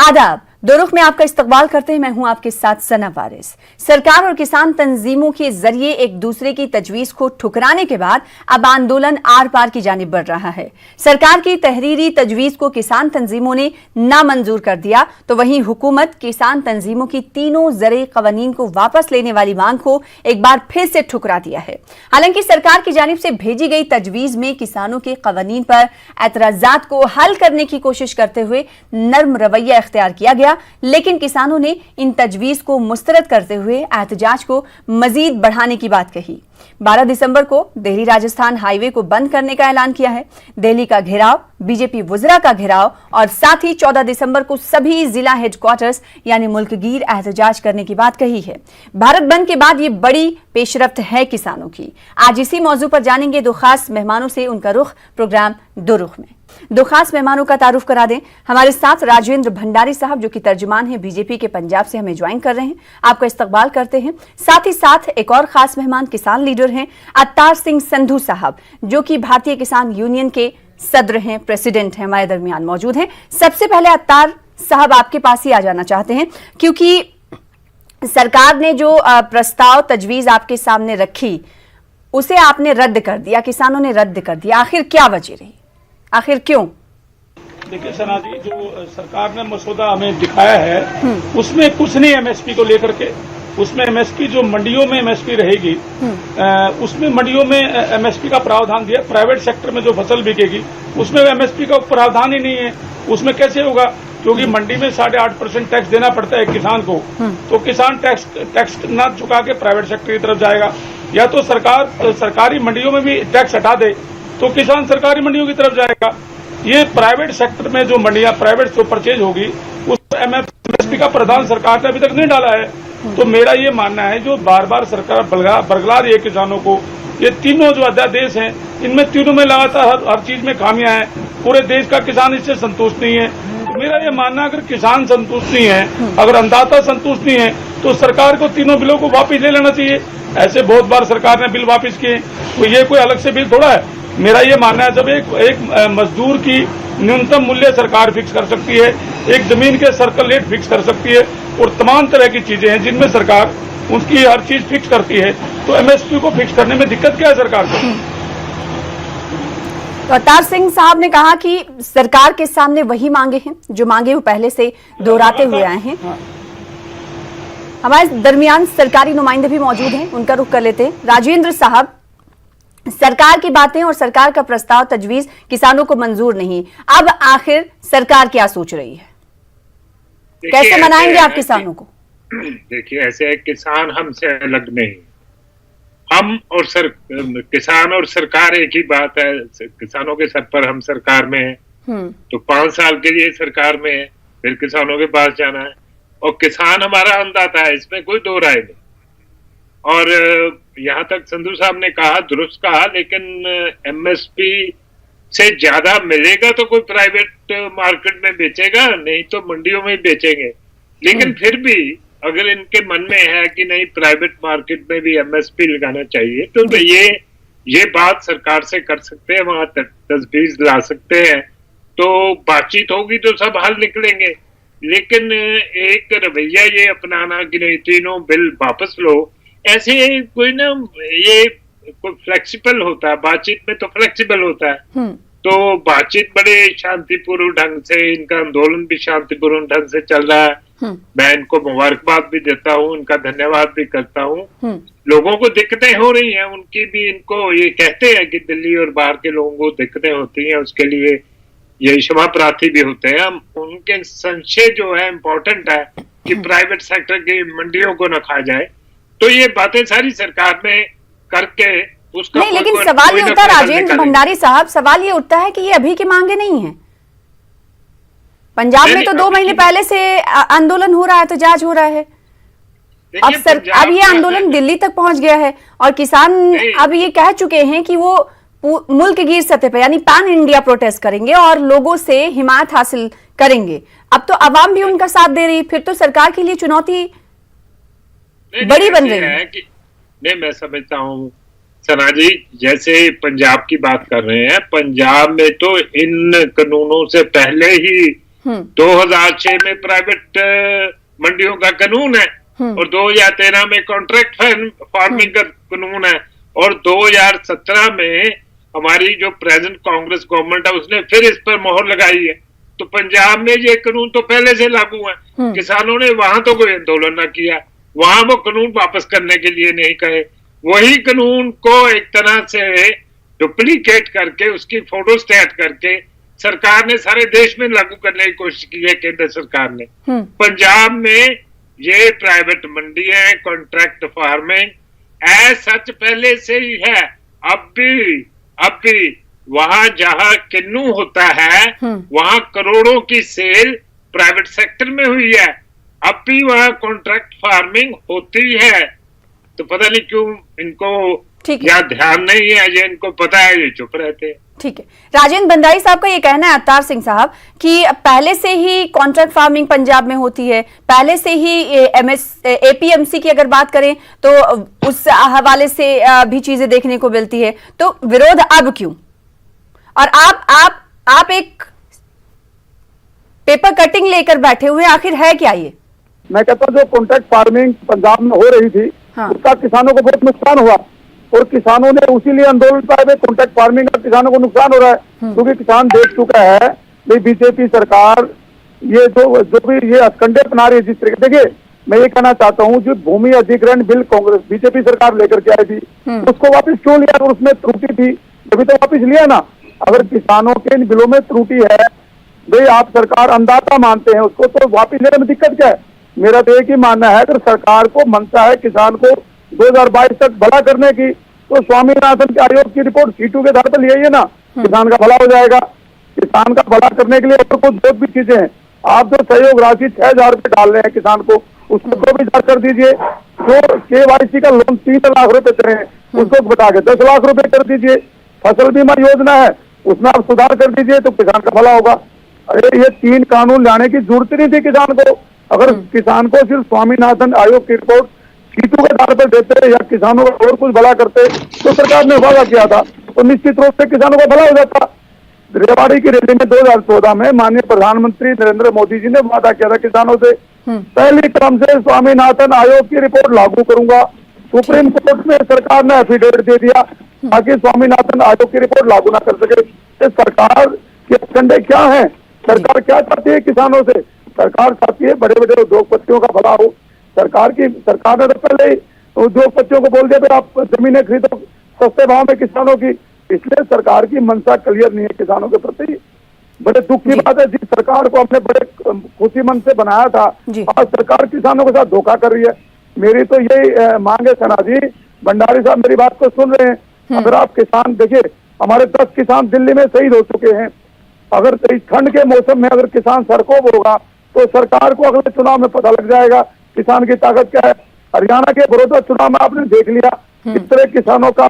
आदाब। दो रुख में आपका इस्तकबाल करते हैं। मैं हूं आपके साथ सना वारिस। सरकार और किसान तंजीमों के जरिए एक दूसरे की तजवीज को ठुकराने के बाद अब आंदोलन आर पार की जानिब बढ़ रहा है। सरकार की तहरीरी तजवीज को किसान तंजीमों ने नामंजूर कर दिया, तो वहीं हुकूमत किसान तंजीमों की तीनों ज़रई कवानीन को वापस लेने वाली मांग को एक बार फिर से ठुकरा दिया है। हालांकि सरकार की जानिब से भेजी गई तजवीज में किसानों के कवानीन पर एतराजात को हल करने की कोशिश करते हुए नर्म रवैया इख्तियार किया गया, लेकिन किसानों ने इन तजवीज को मुस्तरद करते हुए एहतजाज को मजीद बढ़ाने की बात कही। 12 दिसंबर को दिल्ली राजस्थान हाईवे को बंद करने का ऐलान किया है। दिल्ली का घेराव, बीजेपी वुज़रा का घेराव और साथ ही 14 दिसंबर को सभी जिला हेडक्वार्टर्स यानी मुल्कगीर एहतजाज करने की बात कही है। भारत बंद के बाद ये बड़ी पेशरफ्त है किसानों की। आज इसी मौजू पर जानेंगे दो खास मेहमानों से उनका रुख प्रोग्राम दो रुख में। दो खास मेहमानों का तारुफ करा दें। हमारे साथ राजेंद्र भंडारी साहब जो कि तर्जुमान हैं बीजेपी के पंजाब से हमें ज्वाइन कर रहे हैं, आपका इस्तकबाल करते हैं। साथ ही साथ एक और खास मेहमान किसान लीडर हैं अवतार सिंह संधू साहब जो कि भारतीय किसान यूनियन के सदर हैं, प्रेसिडेंट हैं, हमारे दरमियान मौजूद हैं। सबसे पहले अवतार साहब आपके पास ही आ जाना चाहते हैं, क्योंकि सरकार ने जो प्रस्ताव तजवीज आपके सामने रखी उसे आपने रद्द कर दिया, किसानों ने रद्द कर दिया। आखिर क्या वजह रही, आखिर क्यों? देखिए सना जी, जो सरकार ने मसौदा हमें दिखाया है उसमें कुछ नहीं एमएसपी को लेकर के। उसमें एमएसपी जो मंडियों में एमएसपी रहेगी उसमें मंडियों में एमएसपी का प्रावधान दिया। प्राइवेट सेक्टर में जो फसल बिकेगी उसमें एमएसपी का प्रावधान ही नहीं है। उसमें कैसे होगा, क्योंकि मंडी में 8.5% टैक्स देना पड़ता है किसान को, तो किसान टैक्स न चुका के प्राइवेट सेक्टर की तरफ जाएगा। या तो सरकार सरकारी मंडियों में भी टैक्स हटा दे तो किसान सरकारी मंडियों की तरफ जाएगा। ये प्राइवेट सेक्टर में जो मंडियां प्राइवेट जो परचेज होगी उस एमएसपी का प्रावधान सरकार ने अभी तक नहीं डाला है। तो मेरा ये मानना है जो बार बार सरकार बरगला रही है किसानों को, ये तीनों जो अध्यादेश हैं इनमें तीनों में लगातार हर चीज में खामियां हैं। पूरे देश का किसान इससे संतुष्ट नहीं है। तो मेरा ये मानना है अगर किसान संतुष्ट नहीं है, अगर अन्नदाता संतुष्ट नहीं है, तो सरकार को तीनों बिलों को वापस ले लेना चाहिए। ऐसे बहुत बार सरकार ने बिल वापस किए, तो ये कोई अलग से बिल थोड़ा है। मेरा ये मानना है जब एक मजदूर की न्यूनतम मूल्य सरकार फिक्स कर सकती है, एक जमीन के सर्कल रेट फिक्स कर सकती है और तमाम तरह की चीजें हैं जिनमें सरकार उसकी हर चीज फिक्स करती है, तो एमएसपी को फिक्स करने में दिक्कत क्या है सरकार को? तो अवतार सिंह साहब ने कहा कि सरकार के सामने वही मांगे हैं जो मांगे वो पहले से दोहराते हुए आए हैं। हमारे दरमियान सरकारी नुमाइंदे भी मौजूद हैं, उनका रुख कर लेते हैं। राजेंद्र साहब, सरकार की बातें और सरकार का प्रस्ताव तजवीज किसानों को मंजूर नहीं, अब आखिर सरकार क्या सोच रही है? कैसे मनाएंगे आप किसानों को? देखिए, ऐसे है, किसान हमसे अलग नहीं। हम और किसान और सरकार एक ही बात है। किसानों के सर पर हम सरकार में हैं, तो 5 साल के लिए सरकार में है, फिर किसानों के पास जाना है और किसान हमारा अन्नदाता है, इसमें कोई दो राय नहीं। और यहाँ तक संधू साहब ने कहा, दुरुस्त कहा, लेकिन एमएसपी से ज्यादा मिलेगा तो कोई प्राइवेट मार्केट में बेचेगा, नहीं तो मंडियों में बेचेंगे। लेकिन फिर भी अगर इनके मन में है कि नहीं प्राइवेट मार्केट में भी एमएसपी लगाना चाहिए, तो ये बात सरकार से कर सकते हैं, वहां तजवीज ला सकते हैं, तो बातचीत होगी तो सब हल निकलेंगे। लेकिन एक रवैया ये अपनाना कि नहीं तीनों बिल वापस लो, ऐसे कोई ना, ये कोई फ्लेक्सिबल होता है, बातचीत में तो फ्लेक्सिबल होता है। तो बातचीत बड़े शांतिपूर्ण ढंग से, इनका आंदोलन भी शांतिपूर्ण ढंग से चल रहा है। मैं इनको मुबारकबाद भी देता हूँ, इनका धन्यवाद भी करता हूँ। लोगों को दिक्कतें हो रही हैं, उनकी भी, इनको ये कहते हैं कि दिल्ली और बाहर के लोगों को दिक्कतें होती हैं, उसके लिए ये क्षमा प्रार्थी भी होते हैं। उनके संशय जो है इम्पोर्टेंट है कि प्राइवेट सेक्टर की मंडियों को न खा जाए, तो ये बातें सारी सरकार में करके उसका नहीं, लेकिन सवाल ये उठता है राजेंद्र भंडारी साहब, सवाल ये उठता है कि ये अभी की मांगे नहीं है। पंजाब में तो 2 महीने पहले से आंदोलन हो रहा है, एहतजाज हो रहा है। अब ये आंदोलन दिल्ली तक पहुंच गया है और किसान अब ये कह चुके हैं कि वो मुल्कगीर सतह पर यानी पैन इंडिया प्रोटेस्ट करेंगे और लोगों से हिमायत हासिल करेंगे। अब तो अवाम भी उनका साथ दे रही है, फिर तो सरकार के लिए चुनौती बड़ी बन रही है। नहीं, मैं समझता हूँ सना जी, जैसे पंजाब की बात कर रहे हैं, पंजाब में तो इन कानूनों से पहले ही 2006 में प्राइवेट मंडियों का कानून है और 2013 में कॉन्ट्रैक्ट फार्मिंग का कानून है और 2017 में हमारी जो प्रेजेंट कांग्रेस गवर्नमेंट है उसने फिर इस पर मोहर लगाई है। तो पंजाब में ये कानून तो पहले से लागू है। किसानों ने वहां तो कोई आंदोलन न किया, वहां वो कानून वापस करने के लिए नहीं कहे, वही कानून को एक तरह से डुप्लीकेट करके उसकी फोटो स्टेट करके सरकार ने सारे देश में लागू करने की कोशिश की है। केंद्र सरकार ने पंजाब में ये प्राइवेट मंडी है, कॉन्ट्रैक्ट फार्मिंग ऐसा सच पहले से ही है। अब भी वहां जहां किन्नू होता है वहां करोड़ों की सेल प्राइवेट सेक्टर में हुई है, अब भी वहां कॉन्ट्रैक्ट फार्मिंग होती है। तो पता नहीं क्यों इनको या ध्यान नहीं है, ये इनको पता है, ये चुप रहते हैं। ठीक है, राजेंद्र भंडारी साहब का ये कहना है, अवतार सिंह साहब, कि पहले से ही कॉन्ट्रैक्ट फार्मिंग पंजाब में होती है, पहले से ही एपीएमसी की अगर बात करें तो उस हवाले से भी चीजें देखने को मिलती है, तो विरोध अब क्यों? और आप एक पेपर कटिंग लेकर बैठे हुए, आखिर है क्या ये? मैं कहता हूँ जो कॉन्ट्रैक्ट फार्मिंग पंजाब में हो रही थी उसका किसानों को बहुत नुकसान हुआ और किसानों ने उसीलिए आंदोलन पाए। कॉन्ट्रैक्ट फार्मिंग का किसानों को नुकसान हो रहा है क्योंकि किसान देख चुका है भाई बीजेपी सरकार ये जो भी ये असकंडे अपना रही है। जिस तरीके, देखिए मैं ये कहना चाहता हूँ, जो भूमि अधिग्रहण बिल कांग्रेस बीजेपी सरकार लेकर के आई थी उसको वापस क्यों लिया? और उसमें त्रुटि थी अभी तो वापस लिया ना। अगर किसानों के इन बिलों में त्रुटि है, भाई आप सरकार अंदाजा मानते हैं उसको, तो वापस लेने में दिक्कत क्या है? मेरा तो एक ही मानना है, अगर सरकार को मनता है किसान को 2022 तक भला करने की, तो स्वामीनाथन के आयोग की रिपोर्ट सीटू के आधार पर ले आइए ना, किसान का भला हो जाएगा। किसान का भला करने के लिए और कुछ बहुत भी चीजें हैं। आप जो सहयोग राशि 6,000 रुपए डाल रहे हैं किसान को, उसको 2,000 कर दीजिए। जो KYC का लोन 3 लाख रुपए दे रहे हैं उसको बता के 10 लाख रुपए कर दीजिए। फसल बीमा योजना है उसमें आप सुधार कर दीजिए तो किसान का भला होगा। अरे ये 3 कानून लाने की जरूरत नहीं थी किसान को। अगर किसान को सिर्फ स्वामीनाथन आयोग की रिपोर्ट सीटों के आधार पर देते या किसानों का और कुछ भला करते तो सरकार ने वादा किया था तो निश्चित रूप से किसानों का भला हो जाता। रेवाड़ी की रैली में 2014 में माननीय प्रधानमंत्री नरेंद्र मोदी जी ने वादा किया था किसानों से, पहली क्रम से स्वामीनाथन आयोग की रिपोर्ट लागू करूंगा। सुप्रीम कोर्ट में सरकार ने एफिडेविट दे दिया ताकि स्वामीनाथन आयोग की रिपोर्ट लागू ना कर सके। सरकार के एजेंडे क्या है? सरकार क्या चाहती है किसानों से? सरकार चाहती है बड़े बड़े उद्योगपतियों का भला हो। सरकार ने तो पहले ही उद्योगपतियों को बोल दिया आप जमीनें खरीदो सस्ते भाव में किसानों की, इसलिए सरकार की मंशा क्लियर नहीं है किसानों के प्रति। बड़े दुख की बात है, जिस सरकार को हमने बड़े खुशी मन से बनाया था आज सरकार किसानों के साथ धोखा कर रही है। मेरी तो यही मांग है, सना जी भंडारी साहब मेरी बात को सुन रहे हैं, अगर आप किसान देखिए हमारे 10 किसान दिल्ली में शहीद हो चुके हैं। अगर इस ठंड के मौसम में अगर किसान सड़कों पर होगा तो सरकार को अगले चुनाव में पता लग जाएगा किसान की ताकत क्या है। हरियाणा के बड़ौदा चुनाव में आपने देख लिया किस तरह किसानों का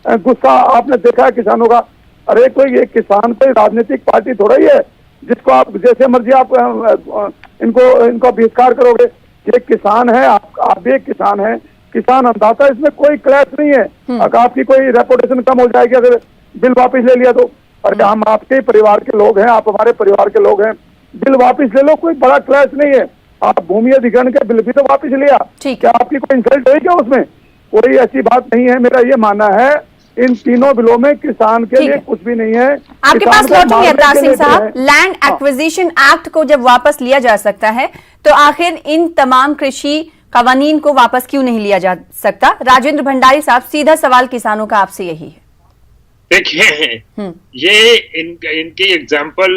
गुस्सा आपने देखा है किसानों का। अरे कोई ये किसान कोई राजनीतिक पार्टी थोड़ा ही है जिसको आप जैसे मर्जी आप इनको बहिष्कार करोगे। ये किसान है, आप भी एक किसान है, किसान अन्नदाता, इसमें कोई क्लैश नहीं है। अगर आपकी कोई रेपुटेशन कम हो जाएगी अगर बिल वापस ले लिया तो, अरे हम आपके परिवार के लोग हैं, आप हमारे परिवार के लोग हैं, बिल वापस ले लो, कोई बड़ा क्लैश नहीं है। आप भूमि अधिग्रहण के बिल भी तो वापस लिया, क्या आपकी कोई इंसल्ट हुई क्या उसमें? कोई ऐसी बात नहीं है। मेरा ये मानना है इन तीनों बिलों में किसान के लिए कुछ भी नहीं है। आपके पास लौटूंगी अवतार सिंह साहब, लैंड एक्विजिशन एक्ट को जब वापस लिया जा सकता है तो आखिर इन तमाम कृषि कवानीन को वापस क्यों नहीं लिया जा सकता? राजेंद्र भंडारी साहब, सीधा सवाल किसानों का आपसे यही है। देखिए ये इनकी एग्जाम्पल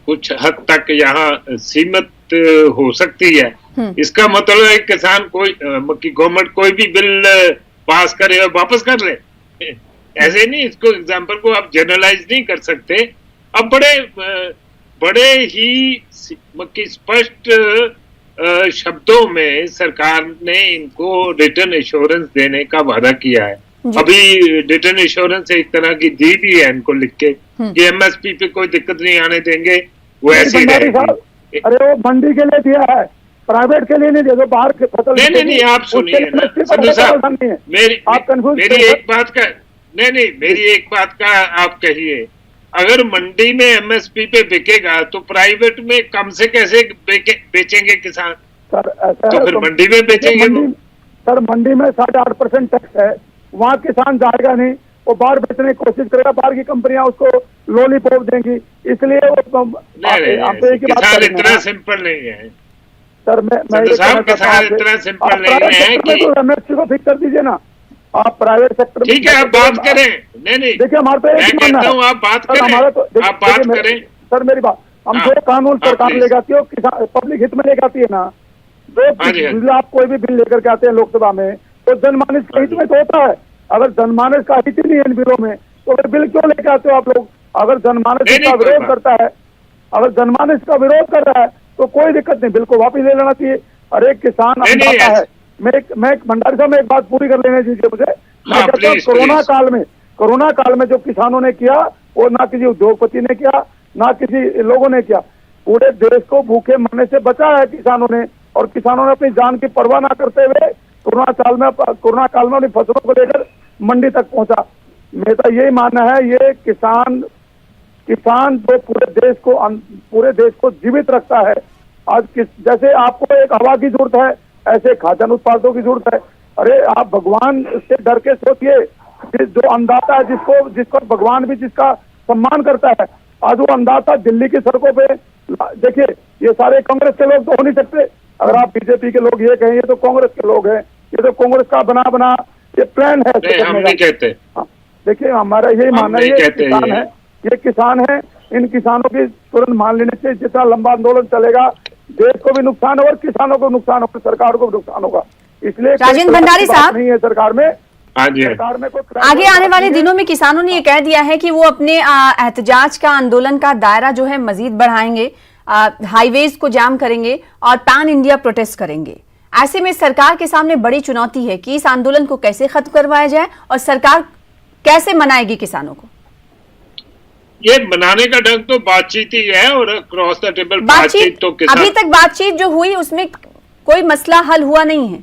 कुछ हद तक यहाँ सीमित हो सकती है। इसका मतलब है किसान कोई की गवर्नमेंट कोई भी बिल पास करे और वापस कर ले, ऐसे नहीं। इसको एग्जाम्पल को आप जनरलाइज नहीं कर सकते। अब बड़े ही स्पष्ट शब्दों में सरकार ने इनको रिटर्न एश्योरेंस देने का वादा किया है। अभी रिटर्न एश्योरेंस एक तरह की दी भी है इनको लिख के कि MSP पे कोई दिक्कत नहीं आने देंगे, वो ऐसे ही रहेगी। अरे वो मंडी के लिए दिया है, प्राइवेट के लिए नहीं दिया। बाहर के फसल नहीं आप सुनिए ना संधू साहब, मेरी एक बात का आप कहिए अगर मंडी में एमएसपी पे बिकेगा तो प्राइवेट में कम से कैसे बेचेंगे किसान? सर ऐसा तो है, फिर मंडी में बेचेंगे वो। सर मंडी में 8.5% टैक्स है, वहाँ किसान जाएगा नहीं, वो बाहर बेचने की कोशिश करेगा, बाहर की कंपनियां उसको लॉलीपॉप देंगी, इसलिए वो नहीं, किसान इतना सिंपल नहीं है सर। मैं किसान इतना सिंपल नहीं है कि एमएसपी को फिक्स कर दीजिए ना, आप प्राइवेट सेक्टर। ठीक है, आप बात करें। नहीं देखिए हमारे तो मैं कहता हूँ आप बात करें, आप बात करें सर। मेरी बात, हम जो कानून सरकार लेके आती है किसान पब्लिक हित में लेके आती है ना, जो आप कोई भी बिल लेकर के आते हैं लोकसभा में, तो जनमानस के हित में तो होता है। अगर जनमानस का हित ही नहीं है इन बिलों में, तो फिर बिल क्यों लेके आते हो आप लोग? अगर जनमानस का विरोध करता है, अगर जनमानस का विरोध कर रहा है तो कोई दिक्कत नहीं, बिल को वापिस ले लेना चाहिए। अरे किसान अन्नदाता है। मैं भंडारी साहब में एक बात पूरी कर लेने दीजिए मुझे। मैं कहता हूँ कोरोना काल में जो किसानों ने किया वो ना किसी उद्योगपति ने किया, ना किसी लोगों ने किया। पूरे देश को भूखे मरने से बचाया है किसानों ने, और किसानों ने अपनी जान की परवाह ना करते हुए कोरोना काल में अपनी फसलों को लेकर मंडी तक पहुंचा। मेरा यही मानना है, ये किसान जो पूरे देश को जीवित रखता है। आज जैसे आपको एक हवा की जरूरत है, ऐसे खाद्यान्न उत्पादों की जरूरत है। अरे आप भगवान से डर के सोचिए, जो अन्नदाता है जिसको भगवान भी जिसका सम्मान करता है, आज वो अन्नदाता दिल्ली की सड़कों पे, देखिए ये सारे कांग्रेस के लोग तो हो नहीं सकते। अगर आप बीजेपी के लोग ये कहें ये तो कांग्रेस के लोग हैं, ये तो कांग्रेस का बना ये प्लान है। हम नहीं कहते। देखिए हमारा यही मानना है, ये किसान है, इन किसानों की तुरंत मान लेने से जितना लंबा आंदोलन चलेगा देश को भी नुकसान होगा, किसानों को नुकसान होगा, सरकार को भी नुकसान होगा। इसलिए राजेंद्र भंडारी साहब नहीं है सरकार में। सरकार में आगे आने वाले दिनों में किसानों ने ये कह दिया है कि वो अपने एहतजाज का आंदोलन का दायरा जो है मजीद बढ़ाएंगे, हाईवेज को जाम करेंगे और पैन इंडिया प्रोटेस्ट करेंगे। ऐसे में सरकार के सामने बड़ी चुनौती है कि इस आंदोलन को कैसे खत्म करवाया जाए और सरकार कैसे मनाएगी किसानों को। ये मनाने का ढंग तो बातचीत ही है, और क्रॉस द टेबल बातचीत तो अभी तक बातचीत जो हुई उसमें कोई मसला हल हुआ नहीं है।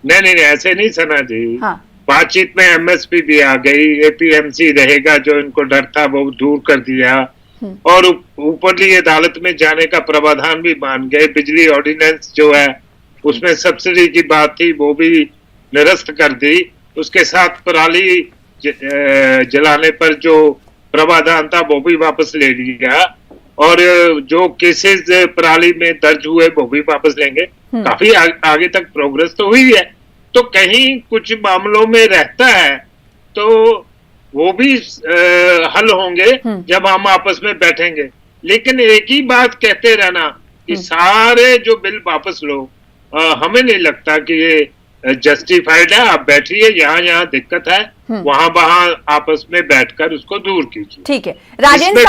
नहीं ऐसे नहीं सना जी। हाँ। बातचीत में एमएसपी भी आ गई, एपीएमसी रहेगा, जो इनको डर था वो दूर कर दिया, और ऊपरली अदालत में जाने का प्रावधान भी मान गए। बिजली ऑर्डिनेंस जो है उसमें सब्सिडी की बात थी वो भी निरस्त कर दी। उसके साथ पराली जलाने पर जो प्रावधान था वो भी वापस ले लिया, और जो केसेस पराली में दर्ज हुए वो भी वापस लेंगे। काफी आगे तक प्रोग्रेस तो हुई है। तो कहीं कुछ मामलों में रहता है तो वो भी हल होंगे जब हम आपस में बैठेंगे। लेकिन एक ही बात कहते रहना कि सारे जो बिल वापस लो, हमें नहीं लगता कि ये जस्टिफाइड है। आप बैठिए, यहाँ दिक्कत है वहां आपस में बैठकर उसको दूर कीजिए। ठीक है। राजेंद्र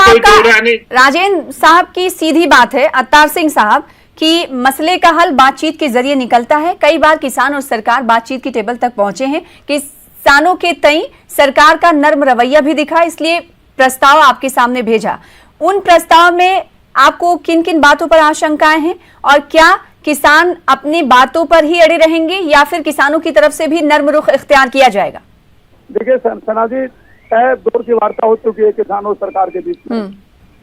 साहब की सीधी बात है, अवतार सिंह साहब, कि मसले का हल बातचीत के जरिए निकलता है। कई बार किसान और सरकार बातचीत की टेबल तक पहुंचे हैं। किसानों के तई सरकार का नर्म रवैया भी दिखा, इसलिए प्रस्ताव आपके सामने भेजा। उन प्रस्ताव में आपको किन किन बातों पर आशंकाएं हैं, और क्या किसान अपनी बातों पर ही अड़े रहेंगे या फिर किसानों की तरफ से भी नर्म रुख इख्तियार किया जाएगा? देखिए सना जी, तय दौर की वार्ता हो चुकी है किसान और सरकार के बीच में।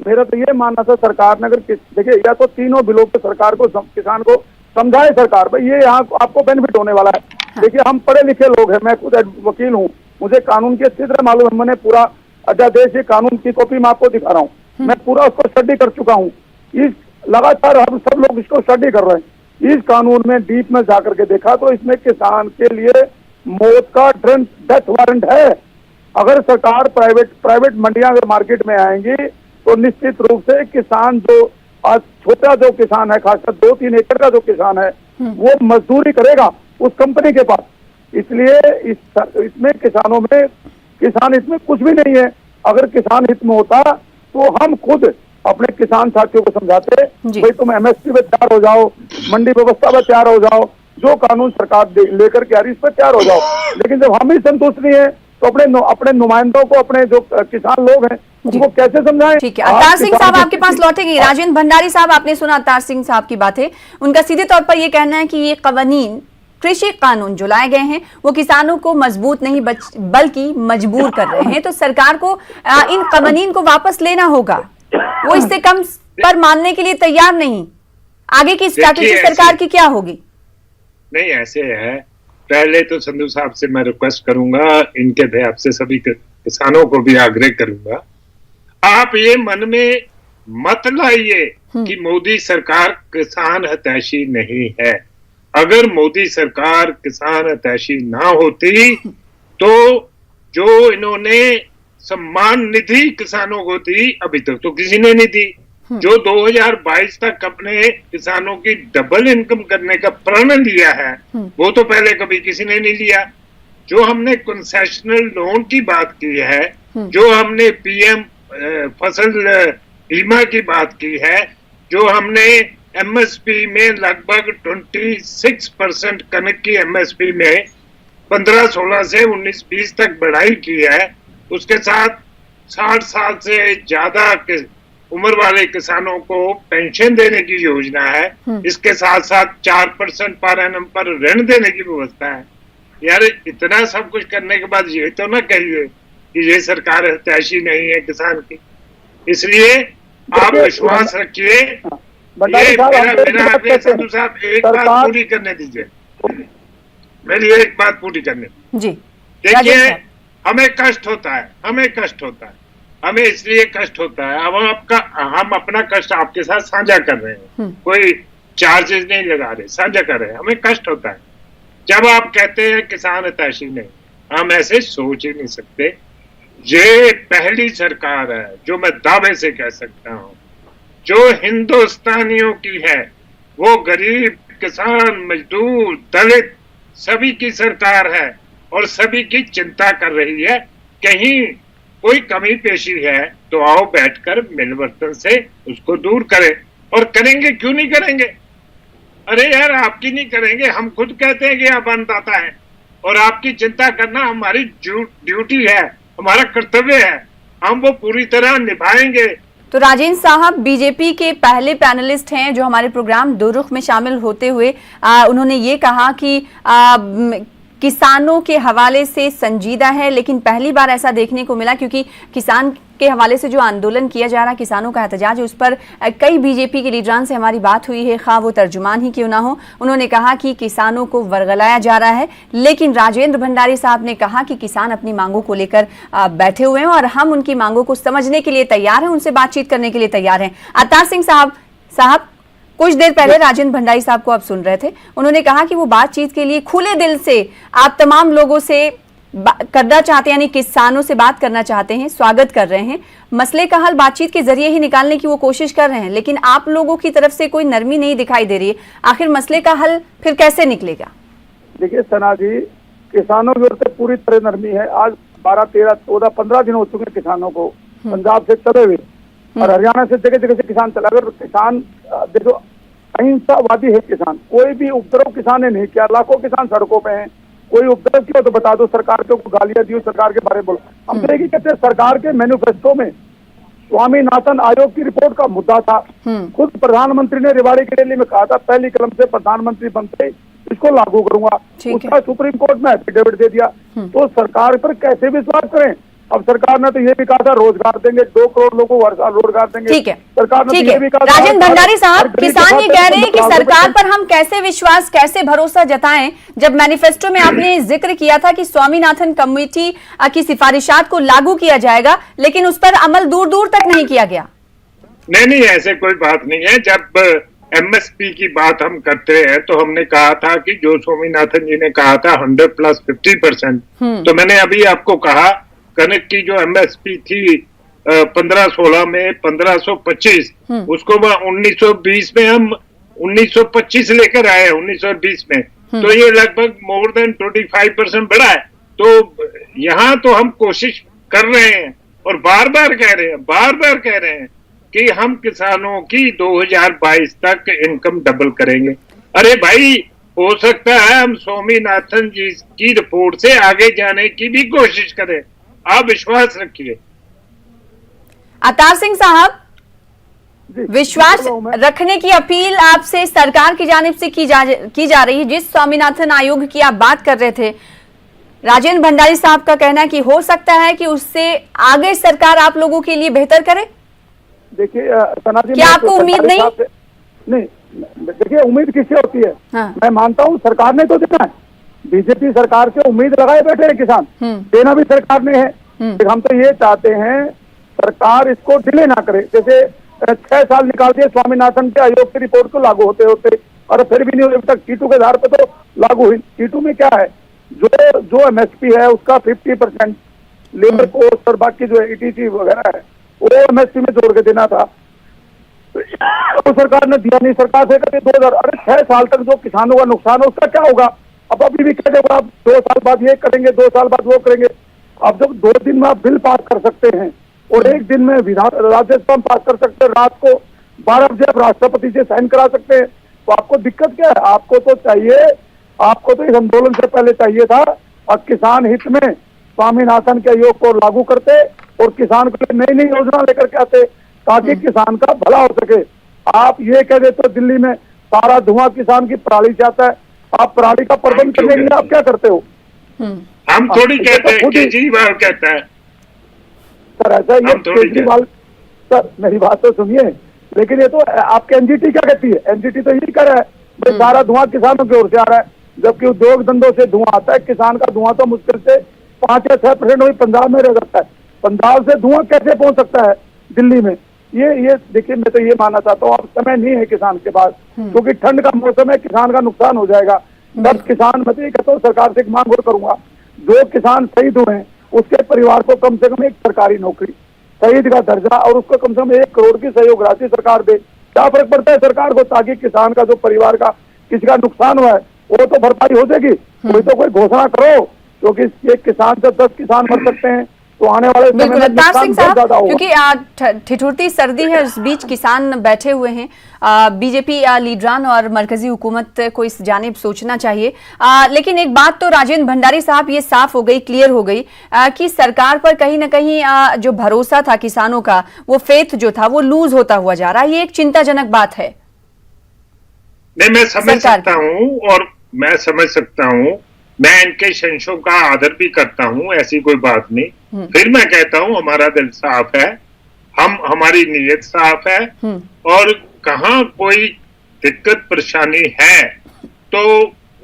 मेरा तो ये मानना था सरकार ने, अगर देखिए या तो तीनों बिलों पे सरकार को किसान को समझाए सरकार भाई ये यहाँ आपको बेनिफिट होने वाला है। देखिए हम पढ़े लिखे लोग हैं, मैं खुद वकील हूँ, मुझे कानून की अच्छी तरह मालूम है। मैंने पूरा अध्यादेश कानून की कॉपी मैं आपको दिखा रहा हूँ, मैं पूरा उसको स्टडी कर चुका हूँ। इस लगातार हम सब लोग इसको स्टडी कर रहे हैं। इस कानून में डीप में जाकर के देखा तो इसमें किसान के लिए मौत का डेथ वारंट है। अगर सरकार प्राइवेट मंडियां अगर मार्केट में आएंगी तो निश्चित रूप से किसान जो आज छोटा जो किसान है, खासकर 2-3 एकड़ का जो किसान है, वो मजदूरी करेगा उस कंपनी के पास। इसलिए इसमें किसान इसमें कुछ भी नहीं है। अगर किसान हित में होता तो हम खुद अपने किसान साथियों को समझाते भाई तुम एमएसपी पे तैयार हो जाओ, मंडी व्यवस्था पे तैयार हो जाओ, जो कानून सरकार लेकर के आ रही इस पर तैयार हो जाओ। लेकिन जब हम ही संतुष्ट नहीं है तो अपने नुमाइंदों को, अपने जो किसान लोग हैं उनको कैसे समझाएं? ठीक है, अवतार सिंह साहब आपके पास लौटेंगे। राजेंद्र भंडारी साहब, आपने सुना अवतार सिंह साहब की बातें। उनका सीधे तौर पर यह कहना है कि ये कवानीन कृषि कानून जो लाए गए हैं वो किसानों को मजबूत नहीं बल्कि मजबूर कर रहे हैं। तो सरकार को इन कवानीन को वापस लेना होगा। वो इससे कम पर मानने के लिए तैयार नहीं। आगे की स्ट्रैटेजी सरकार की क्या होगी? नहीं, ऐसे है, पहले तो संधू साहब से मैं रिक्वेस्ट करूंगा, इनके भैया से सभी किसानों को भी आग्रह करूंगा, आप ये मन में मत लाइए कि मोदी सरकार किसान हितैषी नहीं है। अगर मोदी सरकार किसान हितैषी ना होती तो जो इन्होंने सम्मान निधि किसानों को दी, अभी तक तो किसी ने नहीं दी। जो 2022 तक अपने किसानों की डबल इनकम करने का प्रण लिया है, वो तो पहले कभी किसी ने नहीं लिया। जो हमने कंसेशनल लोन की बात की है, जो हमने पीएम फसल बीमा की बात की है, जो हमने एमएसपी में लगभग 26% कनक की एमएसपी में 15-16 से 19-20 तक बढ़ाई की है, उसके साथ 60 साल से ज्यादा उम्र वाले किसानों को पेंशन देने की योजना है, इसके साथ साथ 4% पर एनम पर ऋण देने की व्यवस्था है। यार, इतना सब कुछ करने के बाद ये तो ना कहिए कि ये सरकार हितैषी नहीं है किसान की। इसलिए आप विश्वास रखिए। मेरा संधू साहब एक बात पूरी करने दीजिए, मेरी एक बात पूरी करने जी। देखिए, हमें कष्ट होता है, हमें इसलिए कष्ट होता है, हम अपना कष्ट आपके साथ साझा कर रहे हैं, कोई चार्जेस नहीं लगा रहे, साझा कर रहे हैं। हमें कष्ट होता है जब आप कहते हैं किसान हितैषी नहीं, हम ऐसे सोच ही नहीं सकते। ये पहली सरकार है जो मैं दावे से कह सकता हूं, जो हिंदुस्तानियों की है, वो गरीब, किसान, मजदूर, दलित सभी की सरकार है और सभी की चिंता कर रही है। कहीं कोई कमी पेशी है तो आओ बैठकर मिलवर्तन से उसको दूर करें, और करेंगे, क्यों नहीं करेंगे? अरे यार, आपकी नहीं करेंगे, हम खुद कहते हैं कि आप अन्नदाता है और आपकी चिंता करना हमारी ड्यूटी है, हमारा कर्तव्य है, हम वो पूरी तरह निभाएंगे। तो राजेंद्र साहब बीजेपी के पहले पैनलिस्ट हैं जो हमारे प्रोग्राम दो रुख में शामिल होते हुए उन्होंने ये कहा कि किसानों के हवाले से संजीदा है, लेकिन पहली बार ऐसा देखने को मिला क्योंकि किसान के हवाले से जो आंदोलन किया जा रहा, किसानों का एहतजाज, उस पर कई बीजेपी के लीडरान से हमारी बात हुई है, खा वो तर्जुमान ही क्यों ना हो। उन्होंने कहा कि किसानों को वर्गलाया जा रहा है, लेकिन राजेंद्र भंडारी साहब ने कहा कि किसान अपनी मांगों को लेकर बैठे हुए हैं और हम उनकी मांगों को समझने के लिए तैयार हैं, उनसे बातचीत करने के लिए तैयार हैं। अवतार सिंह साहब कुछ देर पहले राजेंद्र भंडारी साहब को आप सुन रहे थे, उन्होंने कहा कि वो बातचीत के लिए खुले दिल से आप तमाम लोगों से करना चाहते हैं, यानी किसानों से बात करना चाहते हैं, स्वागत कर रहे हैं, मसले का हल बातचीत के जरिए ही निकालने की वो कोशिश कर रहे हैं, लेकिन आप लोगों की तरफ से कोई नरमी नहीं दिखाई दे रही है। आखिर मसले का हल फिर कैसे निकलेगा? देखिए सना जी, किसानों की ओर से पूरी तरह नरमी है। आज 12, 13, 14, 15 दिन हो चुके हैं किसानों को पंजाब से चले हुए और हरियाणा से जगह जगह से किसान चला। अगर किसान देखो, अहिंसावादी है किसान, कोई भी उपद्रव किसान ने नहीं किया। लाखों किसान सड़कों पे हैं, कोई उपद्रव किया तो बता दो, सरकार को गालियां दी, सरकार के बारे में बोलो। हम देखिए कहते हैं सरकार के मैनिफेस्टो में स्वामीनाथन आयोग की रिपोर्ट का मुद्दा था। खुद प्रधानमंत्री ने रेवाड़ी की रैली में कहा था, पहली कलम से प्रधानमंत्री बनते इसको लागू करूंगा। उसका सुप्रीम कोर्ट में एफिडेविट दे दिया। तो सरकार पर कैसे विश्वास करें? अब सरकार ने तो ये भी कहा था रोजगार देंगे, 2 करोड़ लोगों को हर साल रोजगार देंगे। ठीक है, सरकार ने ये भी कहा। राजेंद्र भंडारी साहब, किसान ये कह रहे हैं कि सरकार पर हम कैसे विश्वास, कैसे भरोसा जताएं, जब मैनिफेस्टो में आपने जिक्र किया था कि स्वामीनाथन कमेटी की सिफारिशात को लागू किया जाएगा, लेकिन उस पर अमल दूर दूर तक नहीं किया गया। नहीं, ऐसे कोई बात नहीं है। जब एमएसपी की बात हम करते हैं तो हमने कहा था कि जो स्वामीनाथन जी ने कहा था 100 + 50%, तो मैंने अभी आपको कहा कनक की जो एमएसपी थी 15-16 में 1525, उसको 1920 में हम 1925 लेकर आए 1920 में, तो ये लगभग मोर देन 25% बढ़ा है। तो यहाँ तो हम कोशिश कर रहे हैं और बार बार कह रहे हैं कि हम किसानों की 2022 तक इनकम डबल करेंगे। अरे भाई, हो सकता है हम स्वामीनाथन जी की रिपोर्ट से आगे जाने की भी कोशिश करें, आप विश्वास रखिए। अवतार सिंह साहब विश्वास बोल रहा हूं मैं। रखने की अपील आपसे सरकार की जानिब से की जा रही है। जिस स्वामीनाथन आयोग की आप बात कर रहे थे, राजेंद्र भंडारी साहब का कहना है कि हो सकता है कि उससे आगे सरकार आप लोगों के लिए बेहतर करे। देखिए सना जी, क्या मैं आपको तो उम्मीद सरकारी नहीं? साहब से- नहीं, देखिए उम्मीद किससे होती है? हाँ। मैं मानता हूँ सरकार ने तो देना है। बीजेपी सरकार से उम्मीद लगाए बैठे हैं किसान, देना भी सरकार ने है। लेकिन हम तो ये चाहते हैं सरकार इसको डिले ना करे। जैसे 6 साल निकाल दिए स्वामीनाथन के आयोग की रिपोर्ट को लागू होते होते, और फिर भी नहीं हुई। अभी तक T2 के आधार पर तो लागू हुई। T2 में क्या है, जो MSP है उसका 50% लेबर कोस्ट और बाकी जो ETC वगैरह है वो MSP में जोड़ के देना था, तो सरकार ने दिया नहीं। सरकार से कहते 2000, अरे 6 साल तक जो किसानों का नुकसान है उसका क्या होगा? अब अभी भी कहते हो आप 2 साल बाद ये करेंगे, 2 साल बाद वो करेंगे। अब जब 2 दिन में आप बिल पास कर सकते हैं और 1 दिन में राज्यसभा में पास कर सकते हैं, रात को 12 बजे आप राष्ट्रपति से साइन करा सकते हैं, तो आपको दिक्कत क्या है? आपको तो चाहिए, आपको तो इस आंदोलन से पहले चाहिए था और किसान हित में स्वामीनाथन के आयोग को लागू करते और किसान के लिए नई नई योजना लेकर के आते ताकि किसान का भला हो सके। आप ये कह देते हो दिल्ली में सारा धुआं किसान की पराली से आता है, आप पराली का प्रबंध करने के लिए आप क्या करते हो? हम थोड़ी कहते हैं, केजरीवाल कहता है। सर ऐसा ये केजरीवाल, सर मेरी बात तो सुनिए, लेकिन ये तो आपके NGT क्या कहती है? NGT तो यही कर रहा है भाई सारा धुआं किसानों की ओर से आ रहा है, जबकि उद्योग धंधों से धुआं आता है। किसान का धुआं तो मुश्किल से 5 या 6% वही पंजाब में रह सकता है। पंजाब से धुआं कैसे पहुंच सकता है दिल्ली में? ये देखिए, मैं तो ये मानना चाहता हूँ अब समय नहीं है किसान के पास, क्योंकि ठंड का मौसम है, किसान का नुकसान हो जाएगा। तब किसान, मैं तो ये कहता हूँ सरकार से एक मांग और करूंगा, जो किसान शहीद हुए हैं उसके परिवार को कम से कम एक सरकारी नौकरी, शहीद का दर्जा, और उसको कम से कम 1 करोड़ की सहयोग राशि सरकार दे। क्या फर्क पड़ता है सरकार को? ताकि किसान का जो परिवार का किसी का नुकसान हुआ है वो तो भरपाई हो जाएगी। कोई तो कोई घोषणा करो, क्योंकि एक किसान से 10 किसान मर सकते हैं, तो आने वाले समय बिल्कुल में अवतार सिंह नुकसान बहुत साहब, ज्यादा होगा। क्योंकि ठिठुरती सर्दी है, उस बीच किसान बैठे हुए हैं। बीजेपी लीडरान और मरकजी हुकूमत को इस जानिब सोचना चाहिए। लेकिन एक बात तो राजेंद्र भंडारी साहब ये साफ हो गई, क्लियर हो गई कि सरकार पर कहीं ना कहीं जो भरोसा था किसानों का, वो फेथ जो था वो लूज होता हुआ जा रहा है। ये एक चिंताजनक बात है। नहीं, मैं समझ सकता हूँ और मैं समझ सकता हूँ, मैं इनके संशयों का आदर भी करता हूँ, ऐसी कोई बात नहीं। फिर मैं कहता हूँ हमारा दिल साफ है, हमारी नीयत साफ है, और कहाँ कोई दिक्कत परेशानी है तो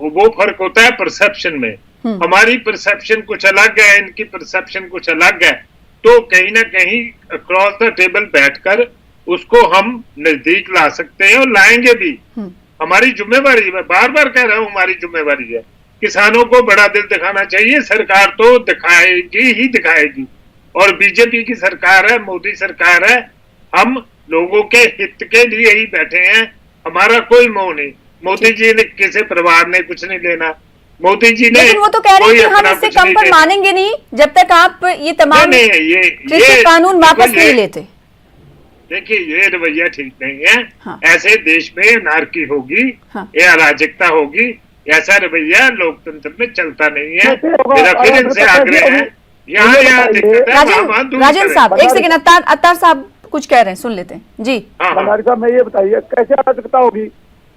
वो फर्क होता है परसेप्शन में। हमारी परसेप्शन कुछ अलग है, इनकी परसेप्शन कुछ अलग है, तो कहीं ना कहीं अक्रॉस द टेबल बैठकर उसको हम नजदीक ला सकते हैं और लाएंगे भी। हमारी जिम्मेवारी, मैं बार बार कह रहा हूँ, हमारी जिम्मेवारी है। किसानों को बड़ा दिल दिखाना चाहिए, सरकार तो दिखाएगी ही दिखाएगी, और बीजेपी की सरकार है, मोदी सरकार है, हम लोगों के हित के लिए ही बैठे हैं, हमारा कोई मोह नहीं। मोदी जी ने किसी परिवार ने कुछ नहीं लेना, मोदी जी ने, लेकिन वो तो कह रहे हैं कि हम इससे कम पर मानेंगे नहीं जब तक आप ये तमाम कृषि कानून वापस नहीं लेते। देखिए, ये रवैया ठीक नहीं है। हाँ। ऐसे देश में अनारकी होगी, ये अराजकता होगी, ऐसा रवैया लोकतंत्र में चलता नहीं है। मेरा फिर इनसे आग्रह है, यहाँ दिक्कत है। राजेंद्र साहब एक सेकंड, अत्तार साहब कुछ कह रहे हैं, सुन लेते हैं जी। भंडारी साहब, मैं ये बताइए कैसे अराजकता होगी?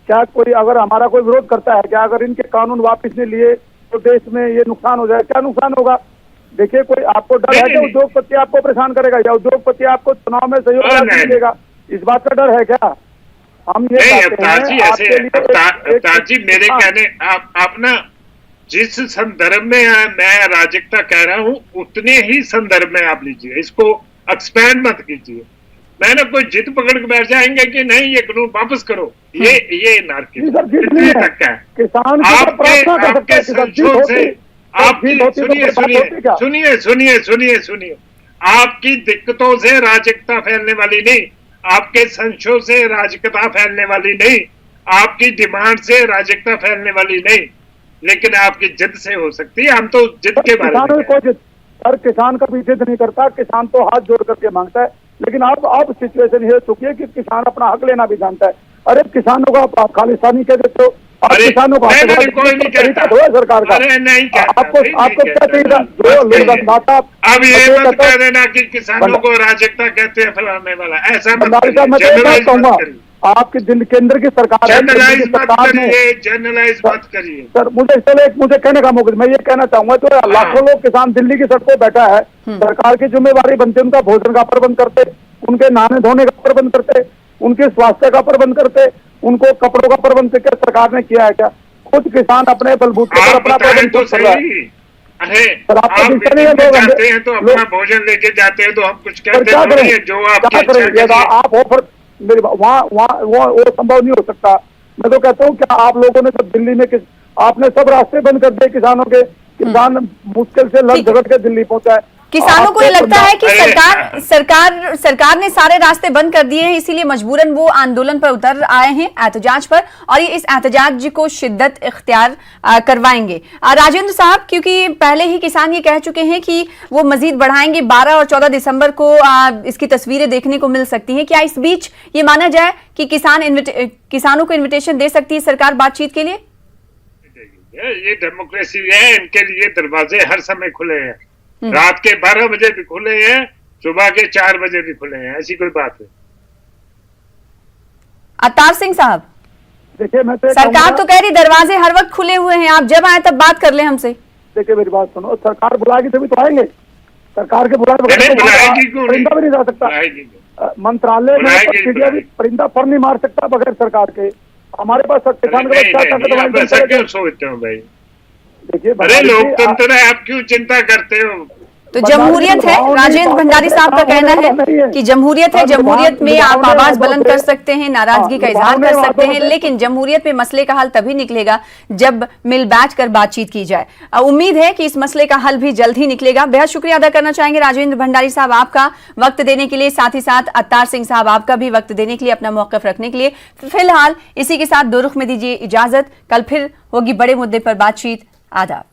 क्या कोई अगर हमारा कोई विरोध करता है, क्या अगर इनके कानून वापस नहीं लिए तो देश में ये नुकसान हो जाए? क्या नुकसान होगा? देखिए, कोई आपको डर है कि उद्योगपति आपको परेशान करेगा या उद्योगपति आपको चुनाव में सहयोग देगा? इस बात का डर है क्या? हम ये अवतार जी, मेरे कहने आप ना जिस संदर्भ में मैं अराजकता कह रहा हूँ उतने ही संदर्भ में आप लीजिए, इसको एक्सपैंड मत कीजिए। मैं ना कोई जिद पकड़ के बैठ जाएंगे कि नहीं ये कानून वापस करो, ये नारकी तक है। किसान आपके संशोधन से आपकी सुनिए, आपकी दिक्कतों से राजकता फैलने वाली नहीं, आपके संशोधन से राजकता फैलने वाली नहीं, आपकी डिमांड से राजकता फैलने वाली नहीं, लेकिन आपकी जिद से हो सकती है। हम तो जिद के बारे में, हर किसान कभी जिद नहीं करता, किसान तो हाथ जोड़ करके मांगता है। लेकिन अब सिचुएशन ये चुकी है कि किसान अपना हक लेना भी जानता है। अरे किसानों का आप खालिस्तानी कह देते हो, आप अरे, किसानों को नहीं, नहीं, कोई नहीं तरीका कहता। थोड़ा सरकार का। अरे नहीं कहता, आपको नहीं आपको क्या कहता। चाहिए था? बस जो लोग करिए। अन्नदाता अब ये मैं मत कहता हूं- कह देना कि किसानों को अराजकता कहते हैं फलाने वाला, ऐसा मत भंडारी साहब, मैं तो करिए, एक बात जनरलाइज कहूंगा, मत करिए, आपकी दिल्ली केंद्र की सरकार है, केंद्र की जनरलाइज मत सरकार ने करिए, जनरलाइज मत करिए। सर मुझे कहने का मौका, मैं ये कहना चाहूंगा तो लाखों लोग किसान दिल्ली की सड़कों बैठा है, सरकार की जिम्मेवारी बनती है उनका भोजन का प्रबंध करते, उनके नहाने धोने का प्रबंध करते, उनके स्वास्थ्य का प्रबंध करते, उनको कपड़ों का प्रबंध क्या सरकार ने किया है? क्या खुद किसान अपने बलबूते पर आप अपना बताएं प्रबंध तो खुद कर रहा है? सही। अरे सर, आपको आप दिखता नहीं है मीटिंग में लोग- जाते हैं तो अपना लोग- भोजन लेके जाते हैं तो हम कुछ पर कहते क्या थोड़ी करें? है, जो क्या आपकी इच्छा करें? यदि करिए। आप ऑफर मेरी वहाँ वहाँ वो संभव नहीं हो सकता। मैं तो कहता हूँ क्या आप लोगों ने सब दिल्ली में आपने सब रास्ते बंद कर दिए किसानों के, किसान मुश्किल से लड़ ठीक है। झगड़ के दिल्ली पहुंचा है। किसानों को ये लगता है कि अरे, सरकार ने सारे रास्ते बंद कर दिए हैं, इसीलिए मजबूरन वो आंदोलन पर उतर आए हैं, एहतजाज पर, और ये इस एहतजाज को शिद्दत इख्तियार करवाएंगे। राजेंद्र साहब, क्योंकि पहले ही किसान ये कह चुके हैं कि वो मजीद बढ़ाएंगे, 12 और 14 दिसंबर को इसकी तस्वीरें देखने को मिल सकती हैं। क्या इस बीच ये माना जाए कि किसानों को इन्विटेशन दे सकती है सरकार बातचीत के लिए? ये डेमोक्रेसी है, इनके लिए दरवाजे हर समय खुले हैं, रात के 12 बजे भी खुले हैं, सुबह के 4 बजे भी खुले हैं, ऐसी कोई बात है। अवतार सिंह साहब, देखिए मैं सरकार तो कह रही दरवाजे हर वक्त खुले हुए हैं, आप जब आए तब बात कर ले हमसे। देखिए मेरी बात सुनो, सरकार बुलाएगी तभी तो आएंगे। सरकार के बुलाए बगैर नहीं, तो वहाँ बुलाएगी क्यों नहीं? परिंदा भी नहीं जा सकता। बुलाएगी क्यों? मंत्रालय में बुलाएगी, सब्सिडियां भी बुलाएगी। परिंदा पर नहीं मार सकता बगैर सरकार के। हमारे पास किसान के पास क्या ताकत नहीं, आप ऐसा है? क्यों सोचते हो भाई? देखिए अरे भंडारी जी, लोकतंत्र है, आप क्यों चिंता करते हो? तो जमहूरियत है, राजेंद्र भंडारी साहब का कहना है कि जमहूरियत है, जमहूरियत में आप आवाज बुलंद कर सकते हैं, नाराजगी का इजहार कर सकते हैं, लेकिन जमहूरियत में मसले का हल तभी निकलेगा जब मिल बैठ कर बातचीत की जाए। उम्मीद है कि इस मसले का हल भी जल्द ही निकलेगा। बेहद शुक्रिया अदा करना चाहेंगे राजेंद्र भंडारी साहब आपका वक्त देने के लिए, साथ ही साथ अवतार सिंह साहब आपका भी वक्त देने के लिए, अपना मौकफ रखने के लिए। फिलहाल इसी के साथ दो रुख में दीजिए इजाजत, कल फिर होगी बड़े मुद्दे पर बातचीत। आदाब।